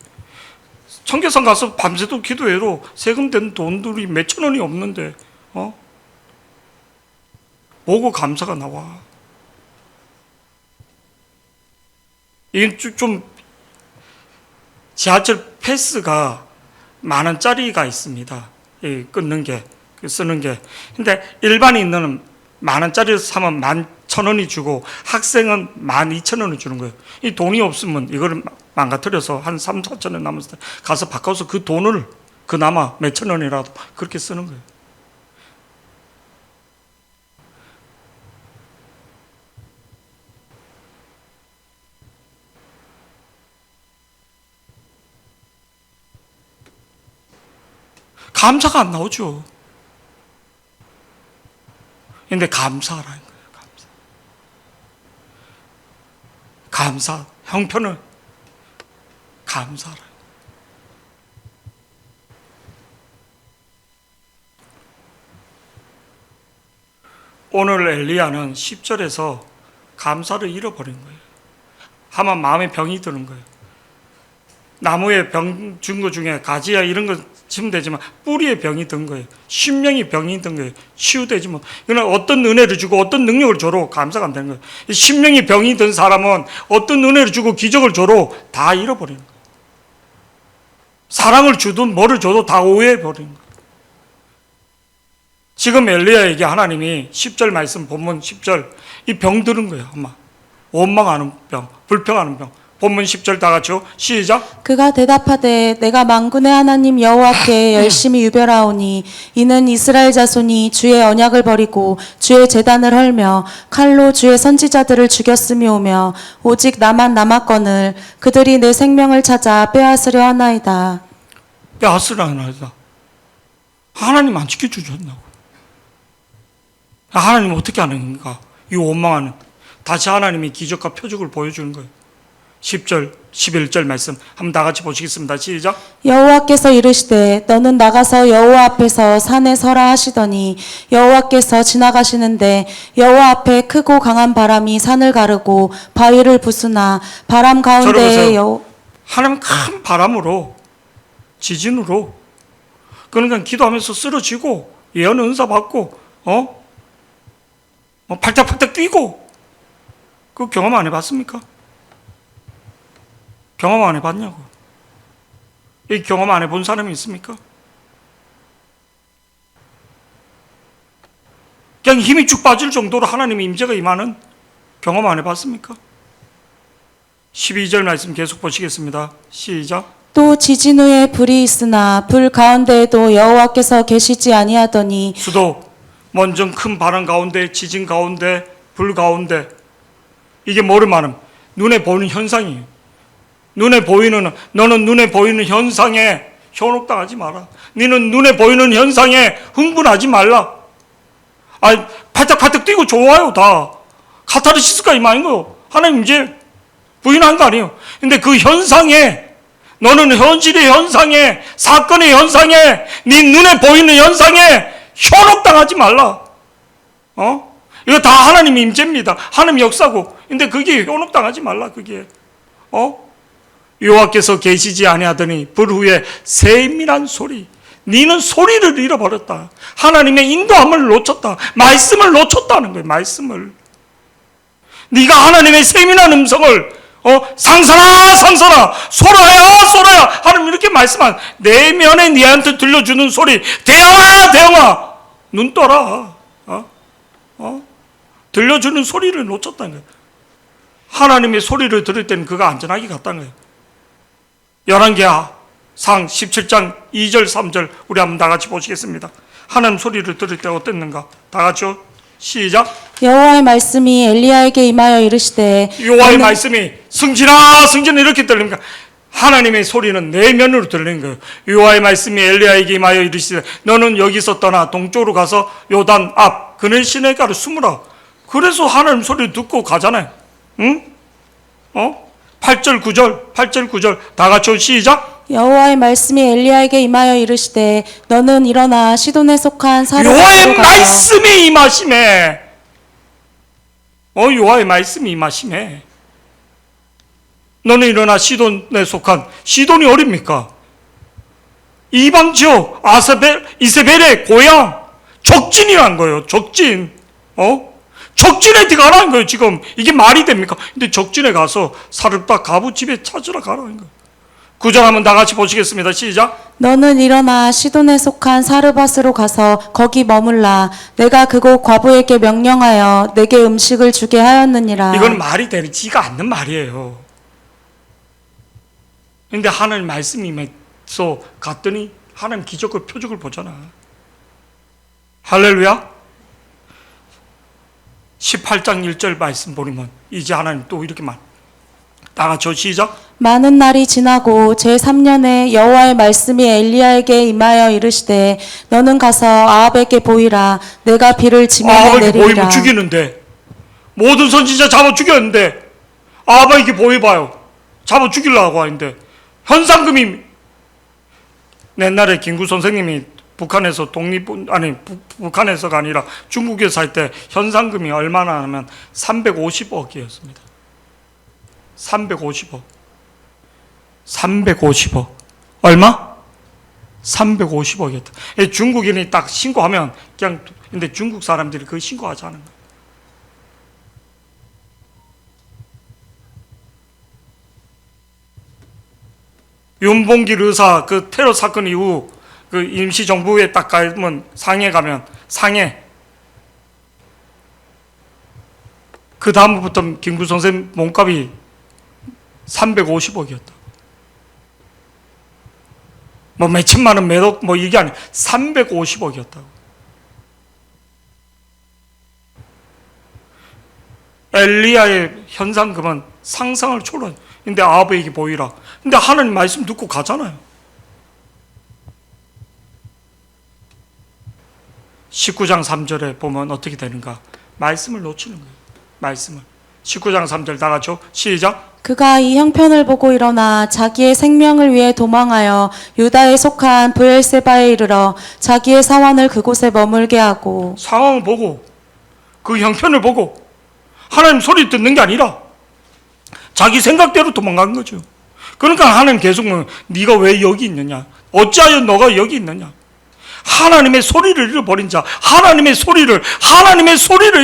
청계산 가서 밤새도 기도해도 세금 된 돈들이 몇천 원이 없는데 뭐고 감사가 나와? 이게 좀 지하철 패스가 10,000원짜리가 있습니다. 끊는 게 쓰는 게. 근데 일반인은 10,000원짜리를 사면 11,000원이 주고 학생은 12,000원을 주는 거예요. 이 돈이 없으면 이거를 망가뜨려서 한 3, 4천 원 남았을 때 가서 바꿔서 그 돈을 그나마 몇천 원이라도 그렇게 쓰는 거예요. 감사가 안 나오죠. 근데 감사하라는 거예요. 감사. 형편을 감사하라. 오늘 엘리야는 10절에서 감사를 잃어버린 거예요. 하만 마음에 병이 드는 거예요. 나무에 병 준 거 중에 가지야 이런 거 치면 되지만 뿌리에 병이 든 거예요. 신명이 병이 든 거예요. 치유되지 못. 그러나 어떤 은혜를 주고 어떤 능력을 줘도 감사가 안 되는 거예요. 신명이 병이 든 사람은 어떤 은혜를 주고 기적을 줘도 다 잃어버리는 거예요. 사랑을 주든 뭐를 줘도 다 오해해버리는 거예요. 지금 엘리야에게 하나님이 10절 말씀 본문 10절 이 병 들은 거예요. 아마 원망하는 병, 불평하는 병. 본문 10절 다 같이요. 시작. 그가 대답하되 내가 만군의 하나님 여호와께 열심히 유별하오니 이는 이스라엘 자손이 주의 언약을 버리고 주의 제단을 헐며 칼로 주의 선지자들을 죽였음이오며 오직 나만 남았거늘 그들이 내 생명을 찾아 빼앗으려 하나이다. 빼앗으려 하나이다. 하나님 안 지켜주셨나고. 하나님 어떻게 하는가? 이 원망하는. 다시 하나님이 기적과 표적을 보여주는 거예요. 10절, 11절 말씀 한번 다 같이 보시겠습니다. 시작. 여호와께서 이르시되 너는 나가서 여호와 앞에서 산에 서라 하시더니 여호와께서 지나가시는데 여호와 앞에 크고 강한 바람이 산을 가르고 바위를 부수나 바람 가운데에 하나님 큰 바람으로 지진으로 그러니까 기도하면서 쓰러지고 예언 은사 받고 팔딱팔딱 뛰고 그 경험 안 해봤습니까? 경험 안 해봤냐고. 이 경험 안 해본 사람이 있습니까? 그냥 힘이 쭉 빠질 정도로 하나님의 임재가 임하는 경험 안 해봤습니까? 12절 말씀 계속 보시겠습니다. 시작. 또 지진 후에 불이 있으나 불 가운데에도 여호와께서 계시지 아니하더니 수도 먼저 큰 바람 가운데, 지진 가운데, 불 가운데, 이게 뭐를 말하면 눈에 보이는 현상이에요. 너는 눈에 보이는 현상에 현혹당하지 마라. 너는 눈에 보이는 현상에 흥분하지 말라. 팔딱팔딱 뛰고 좋아요, 다. 카타르시스가 임하는 거요. 하나님 이제 부인한 거 아니에요. 근데 그 현상에, 너는 현실의 현상에, 사건의 현상에, 네 눈에 보이는 현상에 현혹당하지 말라. 이거 다 하나님 임재입니다. 하나님 역사고. 근데 그게 현혹당하지 말라, 그게. 여호와께서 계시지 아니하더니 불 후에 세밀한 소리. 너는 소리를 잃어버렸다. 하나님의 인도함을 놓쳤다. 말씀을 놓쳤다는 거예요. 말씀을. 네가 하나님의 세밀한 음성을 상선아 상선아, 소라야 소라야, 하나님 이렇게 말씀한 내면에 네한테 들려주는 소리, 대영아 대영아, 눈 떠라. 들려주는 소리를 놓쳤다는 거예요. 하나님의 소리를 들을 때는 그가 안전하게 갔다는 거예요. 열왕기하 상 17장 2절 3절 우리 한번 다 같이 보시겠습니다. 하나님 소리를 들을 때 어땠는가? 다 같이요. 시작. 여호와의 말씀이 엘리야에게 임하여 이르시되 여호와의 말씀이 승진아 승진아 이렇게 들립니까? 하나님의 소리는 내면으로 들리는 거예요. 여호와의 말씀이 엘리야에게 임하여 이르시되 너는 여기서 떠나 동쪽으로 가서 요단 앞 그네 시내가를 숨으라. 그래서 하나님 소리를 듣고 가잖아요. 응? 8절 9절 다 같이 시작. 여호와의 말씀이 엘리야에게 임하여 이르시되 너는 일어나 시돈에 속한 사르밧으로 여호와의 가라. 말씀이 임하심에, 여호와의 말씀이 임하심에 너는 일어나 시돈에 속한, 시돈이 어딥니까? 이방 지역 이세벨의 고향 적진이란 거예요. 적진. 적진에 들어가라는 거예요. 지금 이게 말이 됩니까? 근데 적진에 가서 사르밧 가부 집에 찾으러 가라는 거예요. 9절 한번 다 같이 보시겠습니다. 시작. 너는 일어나 시돈에 속한 사르밧으로 가서 거기 머물라. 내가 그곳 과부에게 명령하여 내게 음식을 주게 하였느니라. 이건 말이 되지가 않는 말이에요. 근데 하나님 말씀이 임해서 갔더니 하나님 기적과 표적을 보잖아. 할렐루야. 18장 1절 말씀 보면 이제 하나님 또 이렇게 말. 다 같이 시작. 많은 날이 지나고 제3년에 여호와의 말씀이 엘리야에게 임하여 이르시되 너는 가서 아합에게 보이라. 내가 비를 지면에 아합에게 내리리라. 보이면 죽이는데, 모든 선지자 잡아 죽였는데 아합에게 보여봐요. 잡아 죽이려고 하는데 현상금이, 옛날에 김구 선생님이 북한에서 북한에서가 아니라 중국에서 살 때 현상금이 얼마나 하면 350억이었습니다. 350억. 얼마? 350억이었다. 중국인이 딱 신고하면 그냥, 근데 중국 사람들이 그거 신고하지 않은 거예요. 윤봉길 의사 그 테러 사건 이후 그 임시정부에 딱 가면 상해 가면 그 다음부터 김구 선생 몸값이 350억이었다. 뭐 몇천만 원 매독 뭐 이게 아니야. 350억이었다고. 엘리야의 현상금은 상상을 초월한. 근데 아합에게 보이라. 근데 하나님 말씀 듣고 가잖아요. 19장 3절에 보면 어떻게 되는가? 말씀을 놓치는 거예요. 말씀을. 19장 3절 다 같이요. 시작. 그가 이 형편을 보고 일어나 자기의 생명을 위해 도망하여 유다에 속한 브엘세바에 이르러 자기의 사환을 그곳에 머물게 하고. 상황을 보고 그 형편을 보고 하나님 소리 듣는 게 아니라 자기 생각대로 도망간 거죠. 그러니까 하나님 계속 네가 왜 여기 있느냐? 어찌하여 너가 여기 있느냐? 하나님의 소리를 잃어버린 자, 하나님의 소리를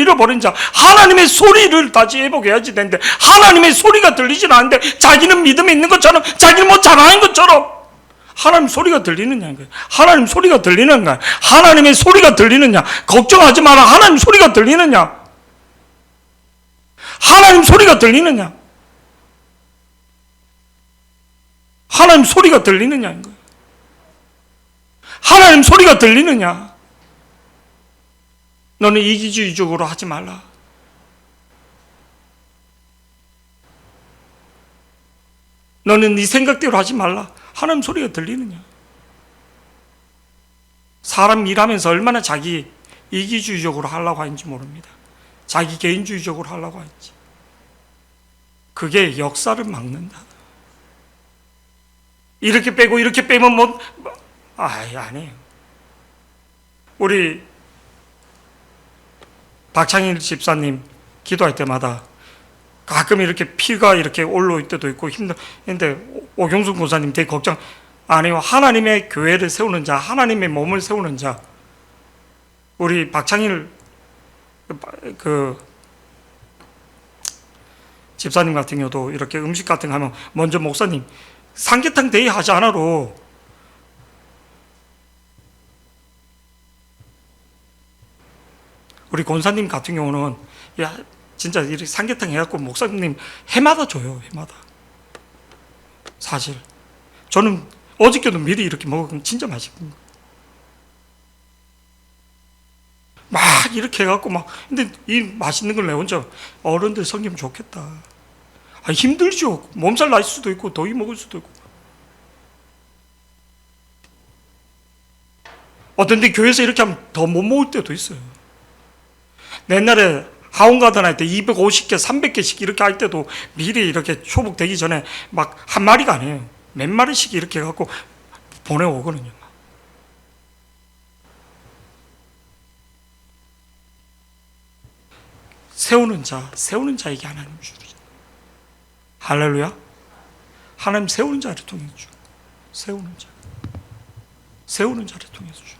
잃어버린 자, 하나님의 소리를 다시 회복해야지 되는데 하나님의 소리가 들리진 않는데 자기는 믿음이 있는 것처럼, 자기는 뭐 잘하는 것처럼 하나님 소리가 들리느냐 이거예요. 하나님 소리가 들리는가? 하나님의 소리가 들리느냐? 걱정하지 마라. 하나님 소리가 들리느냐? 하나님 소리가 들리느냐? 하나님 소리가 들리느냐 이거예요. 하나님 소리가 들리느냐? 너는 이기주의적으로 하지 말라. 너는 네 생각대로 하지 말라. 하나님 소리가 들리느냐? 사람 일하면서 얼마나 자기 이기주의적으로 하려고 하는지 모릅니다. 자기 개인주의적으로 하려고 하는지. 그게 역사를 막는다. 이렇게 빼고 이렇게 빼면 아니에요. 우리 박창일 집사님 기도할 때마다 가끔 이렇게 피가 이렇게 올라올 때도 있고 힘든데 오경순 권사님 되게 걱정 안 해요. 하나님의 교회를 세우는 자, 하나님의 몸을 세우는 자. 우리 박창일 집사님 같은 경우도 이렇게 음식 같은 거 하면 먼저 목사님 삼계탕 대회 하지 않아도 우리 권사님 같은 경우는 야 진짜 이렇게 삼계탕 해갖고 목사님 해마다 줘요. 해마다. 사실 저는 어저께도 미리 이렇게 먹으면 진짜 맛있거든요. 막 이렇게 해갖고 막 근데 이 맛있는 걸 내 혼자 어른들 섬기면 좋겠다. 힘들죠. 몸살 날 수도 있고 더위 먹을 수도 있고. 어떤 데 교회에서 이렇게 하면 더 못 먹을 때도 있어요. 옛날에 하원가든 할 때 250개, 300개씩 이렇게 할 때도 미리 이렇게 초복되기 전에 막 한 마리가 아니에요. 몇 마리씩 이렇게 해갖고 보내오거든요. 세우는 자에게 하나님 주죠. 할렐루야. 하나님 세우는 자를 통해서 주. 세우는 자를 통해서 주.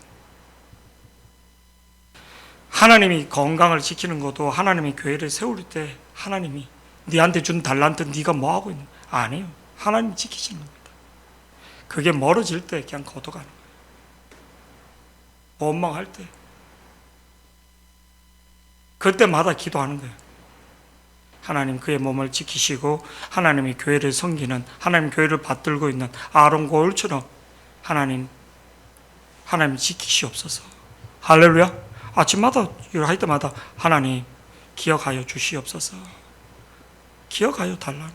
하나님이 건강을 지키는 것도 하나님이 교회를 세울 때 하나님이 네한테 준 달란트 네가 뭐 하고 있는 거야? 아니에요. 하나님 지키시는 겁니다. 그게 멀어질 때 그냥 걷어가는 거예요. 원망할 때 그때마다 기도하는 거예요. 하나님 그의 몸을 지키시고 하나님의 교회를 섬기는 하나님 교회를 받들고 있는 아론과 홀처럼 하나님 지키시옵소서. 할렐루야. 아침마다 할 때마다 하나님 기억하여 주시옵소서. 기억하여 달라는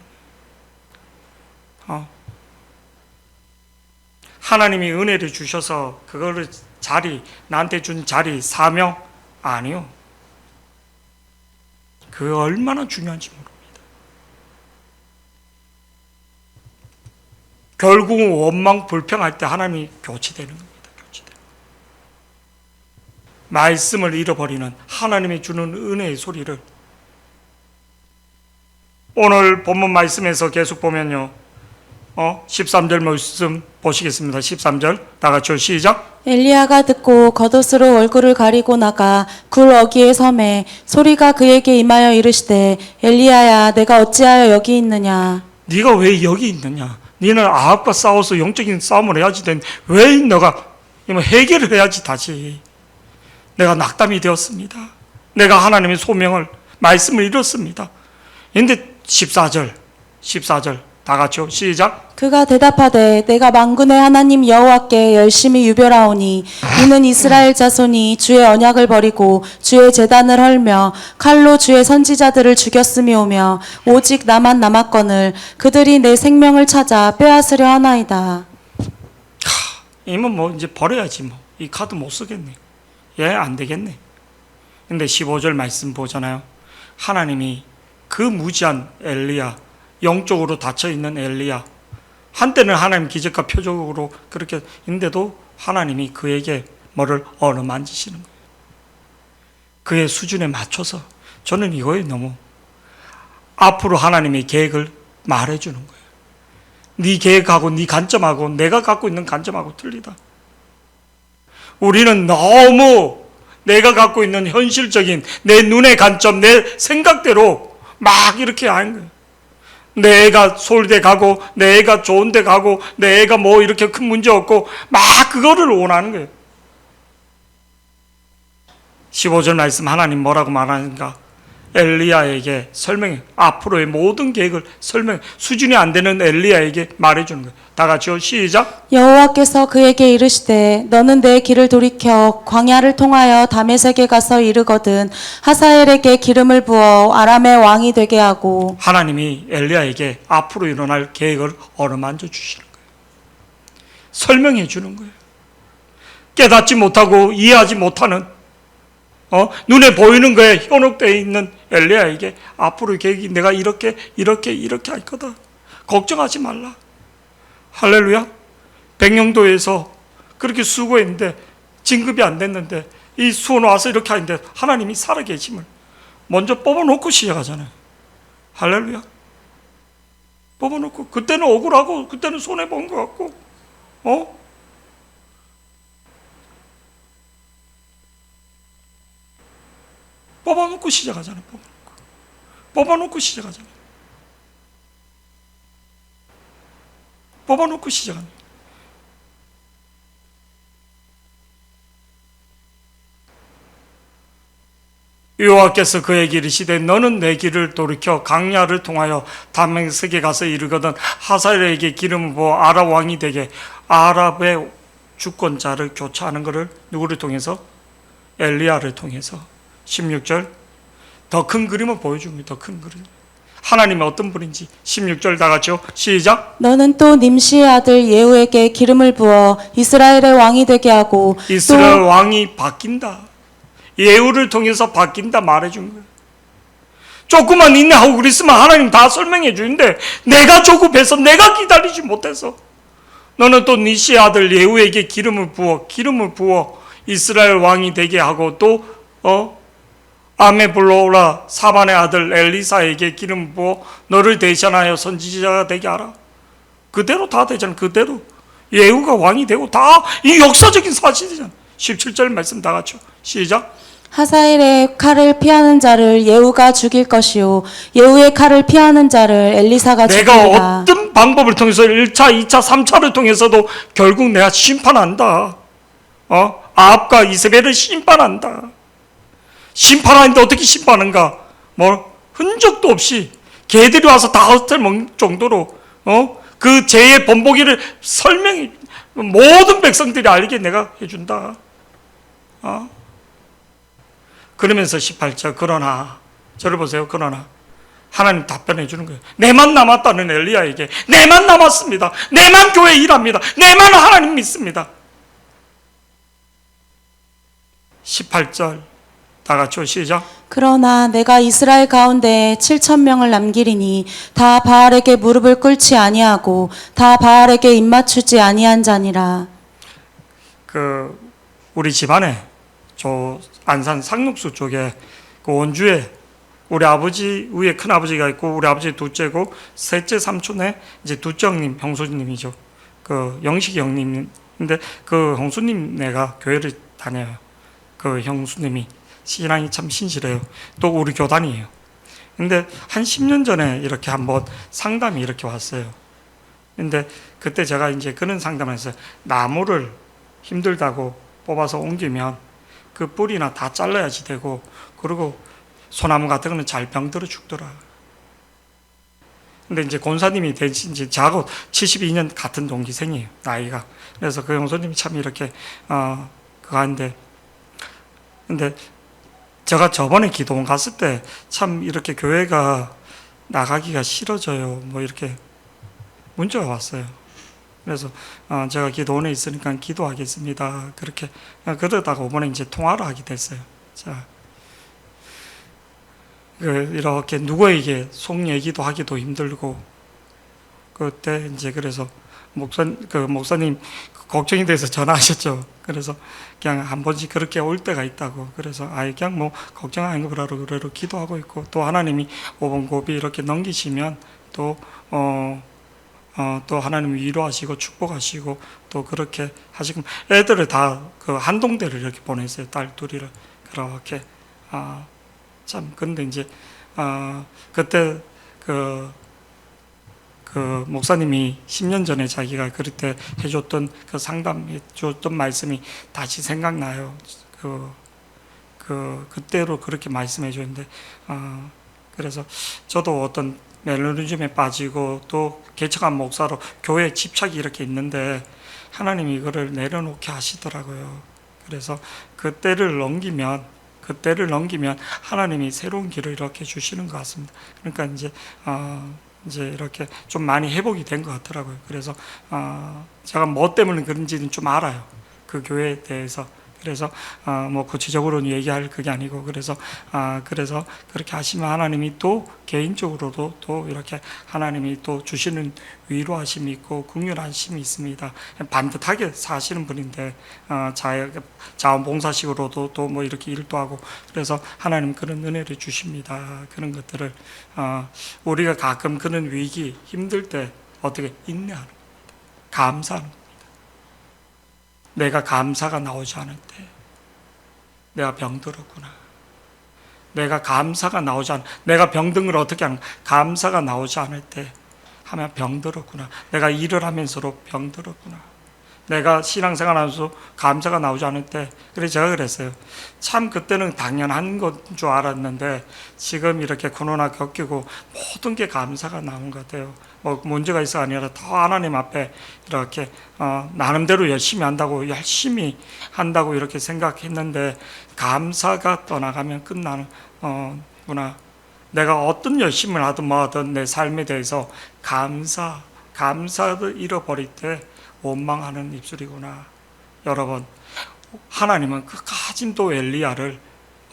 하나님이 은혜를 주셔서 그거를 나한테 준 자리 사명 아니요. 그게 얼마나 중요한지 모릅니다. 결국은 원망 불평할 때 하나님이 교체되는 겁니다. 말씀을 잃어버리는 하나님이 주는 은혜의 소리를 오늘 본문 말씀에서 계속 보면요. 13절 말씀 보시겠습니다. 13절 다 같이 시작. 엘리야가 듣고 겉옷으로 얼굴을 가리고 나가 굴 어귀에 섬에 소리가 그에게 임하여 이르시되 엘리야야 내가 어찌하여 여기 있느냐. 네가 왜 여기 있느냐. 너는 아합과 싸워서 영적인 싸움을 해야지 왜 너가 해결을 해야지. 다시 내가 낙담이 되었습니다. 내가 하나님의 소명을 말씀을 잃었습니다. 그런데 14절 다 같이요. 시작. 그가 대답하되 내가 만군의 하나님 여호와께 열심히 유별하오니 이는 이스라엘 자손이 주의 언약을 버리고 주의 제단을 헐며 칼로 주의 선지자들을 죽였음이오며 오직 나만 남았거늘 그들이 내 생명을 찾아 빼앗으려 하나이다. 이면 이제 버려야지 이 카드 못 쓰겠네. 안 되겠네. 근데 15절 말씀 보잖아요. 하나님이 그 무지한 엘리야, 영적으로 닫혀있는 엘리야, 한때는 하나님 기적과 표적으로 그렇게 있는데도 하나님이 그에게 뭐를 어루만지시는 거예요. 그의 수준에 맞춰서. 저는 이거에 너무 앞으로 하나님의 계획을 말해주는 거예요. 네 계획하고 네 관점하고 내가 갖고 있는 관점하고 틀리다. 우리는 너무 내가 갖고 있는 현실적인 내 눈의 관점, 내 생각대로 막 이렇게 하는 거예요. 내 애가 서울대 가고 내 애가 좋은 데 가고 내 애가 뭐 이렇게 큰 문제 없고 막 그거를 원하는 거예요. 15절 말씀 하나님 뭐라고 말하는가? 엘리야에게 설명해. 앞으로의 모든 계획을 설명해. 수준이 안 되는 엘리야에게 말해주는 거예요. 다 같이요. 시작. 여호와께서 그에게 이르시되 너는 내 길을 돌이켜 광야를 통하여 다메섹에 가서 이르거든 하사엘에게 기름을 부어 아람의 왕이 되게 하고. 하나님이 엘리야에게 앞으로 일어날 계획을 어루만져 주시는 거예요. 설명해 주는 거예요. 깨닫지 못하고 이해하지 못하는 눈에 보이는 거에 현혹되어 있는 엘리야에게 앞으로 계획이 내가 이렇게 할 거다. 걱정하지 말라. 할렐루야. 백령도에서 그렇게 수고했는데 진급이 안 됐는데 이 수원 와서 이렇게 하는데 하나님이 살아계심을 먼저 뽑아놓고 시작하잖아요. 할렐루야. 뽑아놓고 그때는 억울하고 그때는 손해본 것 같고 뽑아놓고 시작하잖아요. 뽑아놓고 시작하잖아요. 뽑아놓고 시작하는 거예요. 여호와께서 그에게 이르시되 너는 내 길을 돌이켜 강야를 통하여 다메섹에 가서 이르거든 하사엘에게 기름을 부어 아랍 왕이 되게. 아랍의 주권자를 교체하는 것을 누구를 통해서? 엘리야를 통해서. 16절 더 큰 그림을 보여줍니다. 더 큰 그림. 하나님이 어떤 분인지 16절 다 같이요. 시작. 너는 또 nim시의 아들 예후에게 기름을 부어 이스라엘의 왕이 되게 하고. 이스라엘 왕이 바뀐다. 예후를 통해서 바뀐다 말해준 거예요. 조금만 인내하고 그랬으면 하나님 다 설명해 주는데 내가 조급해서 내가 기다리지 못해서 너는 또 니시의 아들 예후에게 기름을 부어 이스라엘 왕이 되게 하고 또 아메블로라 사반의 아들 엘리사에게 기름 부어 너를 대신하여 선지자가 되게 하라. 그대로 다 되잖아. 그대로 예후가 왕이 되고 다 이 역사적인 사실이잖아. 17절 말씀 다 같이 시작. 하사엘의 칼을 피하는 자를 예후가 죽일 것이요 예후의 칼을 피하는 자를 엘리사가 내가 죽이리라. 어떤 방법을 통해서 1차, 2차, 3차를 통해서도 결국 내가 심판한다. 아합과 이세벨을 심판한다. 심판하는데 어떻게 심판하는가? 흔적도 없이 개들이 와서 다 흩어먹을 정도로 그 죄의 번복일을 설명해 모든 백성들이 알게 내가 해준다. 그러면서 18절 그러나 저를 보세요. 그러나 하나님 답변해 주는 거예요. 내만 남았다는 엘리야에게 내만 남았습니다. 내만 교회 일합니다. 내만 하나님 믿습니다. 18절 다 같이 시작. 그러나 내가 이스라엘 가운데 7,000명을 남기리니 다 바알에게 무릎을 꿇지 아니하고 다 바알에게 입맞추지 아니한 자니라. 우리 집안에 저 안산 상록수 쪽에 그 원주에 우리 아버지 위에 큰 아버지가 있고 우리 아버지 둘째고 셋째 삼촌에 이제 둘째 형님 형수님이죠. 그 영식이 형님인데 그 형수님 내가 교회를 다녀요. 그 형수님이 신앙이 참 신실해요. 또 우리 교단이에요. 근데 한 10년 전에 이렇게 한번 상담이 이렇게 왔어요. 근데 그때 제가 이제 그런 상담을 했어요. 나무를 힘들다고 뽑아서 옮기면 그 뿌리나 다 잘라야지 되고, 그리고 소나무 같은 거는 잘 병들어 죽더라. 근데 이제 권사님이 대신 이제 저하고 72년 같은 동기생이에요, 나이가. 그래서 그 형수님이 참 이렇게 그거 하는데, 근데 제가 저번에 기도원 갔을 때 참 이렇게 교회가 나가기가 싫어져요. 뭐 이렇게 문자가 왔어요. 그래서 제가 기도원에 있으니까 기도하겠습니다. 그렇게 그러다가 이번에 이제 통화를 하게 됐어요. 자, 이렇게 누구에게 속 얘기도 하기도 힘들고 그때 이제 그래서 목사님 걱정이 돼서 전화하셨죠. 그래서 그냥 한 번씩 그렇게 올 때가 있다고. 그래서 그냥 뭐 걱정 안 그러라고 그래로 기도하고 있고, 또 하나님이 5번 고비 이렇게 넘기시면 또 하나님이 위로하시고 축복하시고 또 그렇게 하시고, 애들을 다 그 한동대를 이렇게 보냈어요. 딸 둘이를 그렇게. 참 근데 이제 그때 그 목사님이 10년 전에 자기가 그럴 때 해줬던 그 상담해줬던 말씀이 다시 생각나요. 그때로 그렇게 말씀해 줬는데, 그래서 저도 어떤 멜로디즘에 빠지고 또 개척한 목사로 교회에 집착이 이렇게 있는데 하나님이 이거를 내려놓게 하시더라고요. 그래서 그때를 넘기면 하나님이 새로운 길을 이렇게 주시는 것 같습니다. 그러니까 이제 이렇게 좀 많이 회복이 된 것 같더라고요. 그래서 제가 뭐 때문에 그런지는 좀 알아요. 그 교회에 대해서. 그래서 뭐 구체적으로는 얘기할 그게 아니고, 그래서 그렇게 하시면 하나님이 또 개인적으로도 또 이렇게 하나님이 또 주시는 위로하심이 있고 긍휼하심이 있습니다. 반듯하게 사시는 분인데 자원봉사식으로도 또 뭐 이렇게 일도 하고, 그래서 하나님 그런 은혜를 주십니다. 그런 것들을 우리가 가끔 그런 위기 힘들 때 어떻게 인내하는 겁니다. 감사하는 겁니다. 내가 감사가 나오지 않을 때 내가 병들었구나. 내가 감사가 나오지 않을 내가 병든 걸 어떻게 하는 감사가 나오지 않을 때 하면 병들었구나. 내가 일을 하면서도 병들었구나. 내가 신앙생활 하면서 감사가 나오지 않을 때, 그래서 제가 그랬어요. 참 그때는 당연한 건 줄 알았는데 지금 이렇게 코로나 겪이고 모든 게 감사가 나온 것 같아요. 뭐 문제가 있어 아니라 더 하나님 앞에 이렇게 나름대로 열심히 한다고 이렇게 생각했는데 감사가 떠나가면 끝나는 구나. 내가 어떤 열심을 하든 뭐 하든 내 삶에 대해서 감사를 잃어버릴 때 원망하는 입술이구나. 여러분, 하나님은 끝까지 또 엘리야를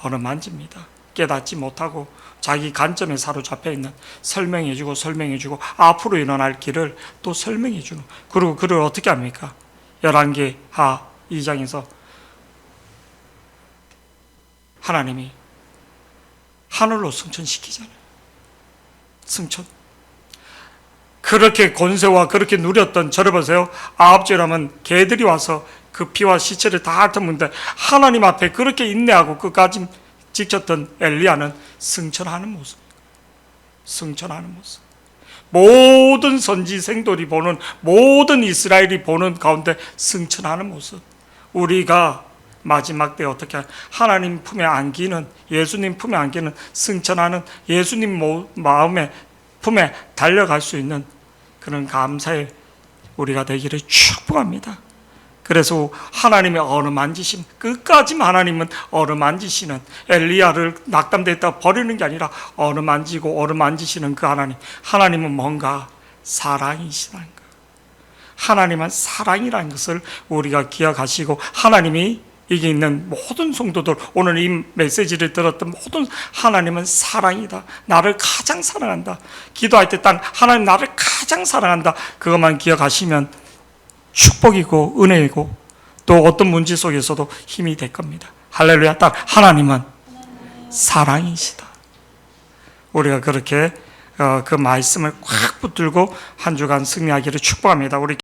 어루만집니다. 깨닫지 못하고 자기 관점에 사로잡혀 있는 설명해주고 앞으로 일어날 길을 또 설명해주는, 그리고 그를 어떻게 합니까? 11개 하 2장에서 하나님이 하늘로 승천시키잖아요. 승천. 그렇게 권세와 그렇게 누렸던, 저를 보세요. 아합제라면 개들이 와서 그 피와 시체를 다 핥았는데 하나님 앞에 그렇게 인내하고 끝까지 지켰던 엘리야는 승천하는 모습. 모든 선지생들이 보는, 모든 이스라엘이 보는 가운데 승천하는 모습. 우리가 마지막 때 어떻게 하나님 품에 안기는, 예수님 품에 안기는 승천하는, 예수님 마음에 품에 달려갈 수 있는 그런 감사의 우리가 되기를 축복합니다. 그래서 하나님의 어루만지심, 끝까지 하나님은 어루만지시는, 엘리야를 낙담됐다 버리는 게 아니라 어루만지시는 그 하나님은 뭔가 사랑이시라는 것. 하나님은 사랑이라는 것을 우리가 기억하시고, 하나님이 여기 있는 모든 성도들, 오늘 이 메시지를 들었던 모든, 하나님은 사랑이다. 나를 가장 사랑한다. 기도할 때 딱 하나님 나를 가장 사랑한다. 그것만 기억하시면 축복이고 은혜이고 또 어떤 문제 속에서도 힘이 될 겁니다. 할렐루야. 딱 하나님은 사랑이시다. 우리가 그렇게 그 말씀을 꽉 붙들고 한 주간 승리하기를 축복합니다. 우리